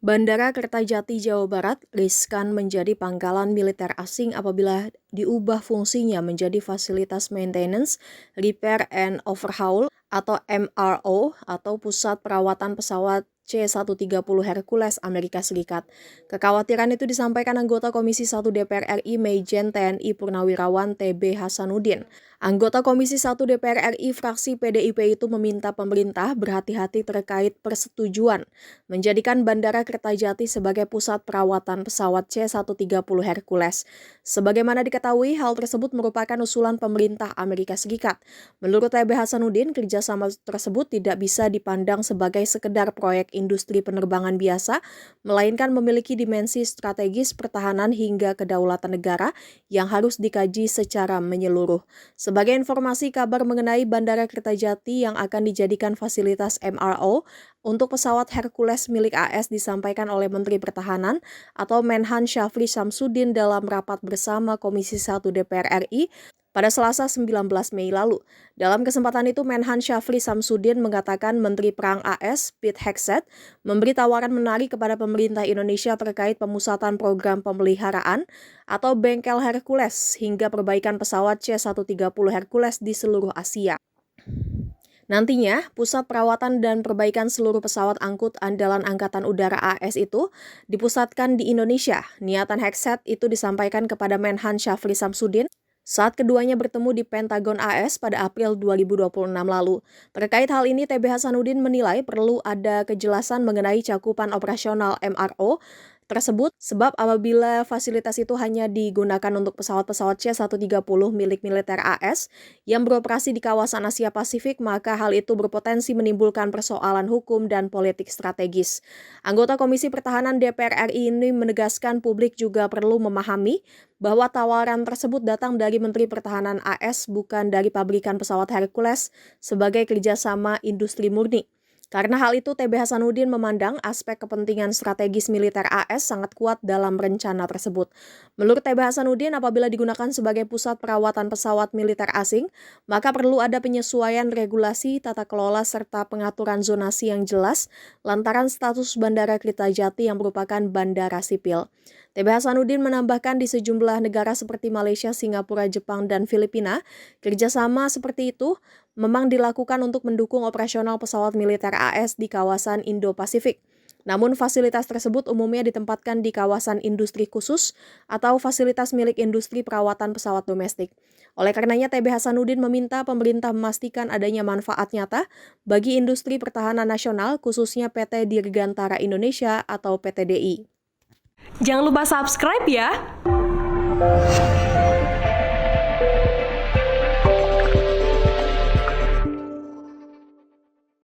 Bandara Kertajati, Jawa Barat riskan menjadi pangkalan militer asing apabila diubah fungsinya menjadi fasilitas maintenance, repair and overhaul atau MRO atau pusat perawatan pesawat C-130 Hercules Amerika Serikat. Kekhawatiran itu disampaikan anggota Komisi 1 DPR RI Meijen TNI Purnawirawan TB Hasanuddin. Anggota Komisi 1 DPR RI fraksi PDIP itu meminta pemerintah berhati-hati terkait persetujuan menjadikan Bandara Kertajati sebagai pusat perawatan pesawat C-130 Hercules. Sebagaimana diketahui, hal tersebut merupakan usulan pemerintah Amerika Serikat. Menurut TB Hasanuddin, kerjasama tersebut tidak bisa dipandang sebagai sekedar proyek industri penerbangan biasa, melainkan memiliki dimensi strategis pertahanan hingga kedaulatan negara yang harus dikaji secara menyeluruh. Sebagai informasi, kabar mengenai Bandara Kertajati yang akan dijadikan fasilitas MRO untuk pesawat Hercules milik AS disampaikan oleh Menteri Pertahanan atau Menhan Syafri Samsudin dalam rapat bersama Komisi 1 DPR RI pada Selasa 19 Mei lalu. Dalam kesempatan itu, Menhan Syafri Samsudin mengatakan Menteri Perang AS, Pete Hegseth, memberi tawaran menarik kepada pemerintah Indonesia terkait pemusatan program pemeliharaan atau bengkel Hercules hingga perbaikan pesawat C-130 Hercules di seluruh Asia. Nantinya, pusat perawatan dan perbaikan seluruh pesawat angkut andalan Angkatan Udara AS itu dipusatkan di Indonesia. Niatan Hegseth itu disampaikan kepada Menhan Syafri Samsudin saat keduanya bertemu di Pentagon AS pada April 2026 lalu. Terkait hal ini, TB Hasanuddin menilai perlu ada kejelasan mengenai cakupan operasional MRO tersebut, sebab apabila fasilitas itu hanya digunakan untuk pesawat-pesawat C-130 milik militer AS yang beroperasi di kawasan Asia Pasifik, maka hal itu berpotensi menimbulkan persoalan hukum dan politik strategis. Anggota Komisi Pertahanan DPR RI ini menegaskan publik juga perlu memahami bahwa tawaran tersebut datang dari Menteri Pertahanan AS, bukan dari pabrikan pesawat Hercules sebagai kerjasama industri murni. Karena hal itu, TB Hasanuddin memandang aspek kepentingan strategis militer AS sangat kuat dalam rencana tersebut. Menurut TB Hasanuddin, apabila digunakan sebagai pusat perawatan pesawat militer asing, maka perlu ada penyesuaian regulasi, tata kelola, serta pengaturan zonasi yang jelas lantaran status Bandara Kertajati yang merupakan bandara sipil. TB Hasanuddin menambahkan di sejumlah negara seperti Malaysia, Singapura, Jepang, dan Filipina, kerjasama seperti itu memang dilakukan untuk mendukung operasional pesawat militer AS di kawasan Indo-Pasifik. Namun fasilitas tersebut umumnya ditempatkan di kawasan industri khusus atau fasilitas milik industri perawatan pesawat domestik. Oleh karenanya, TB Hasanuddin meminta pemerintah memastikan adanya manfaat nyata bagi industri pertahanan nasional, khususnya PT Dirgantara Indonesia atau PT DI. Jangan lupa subscribe ya!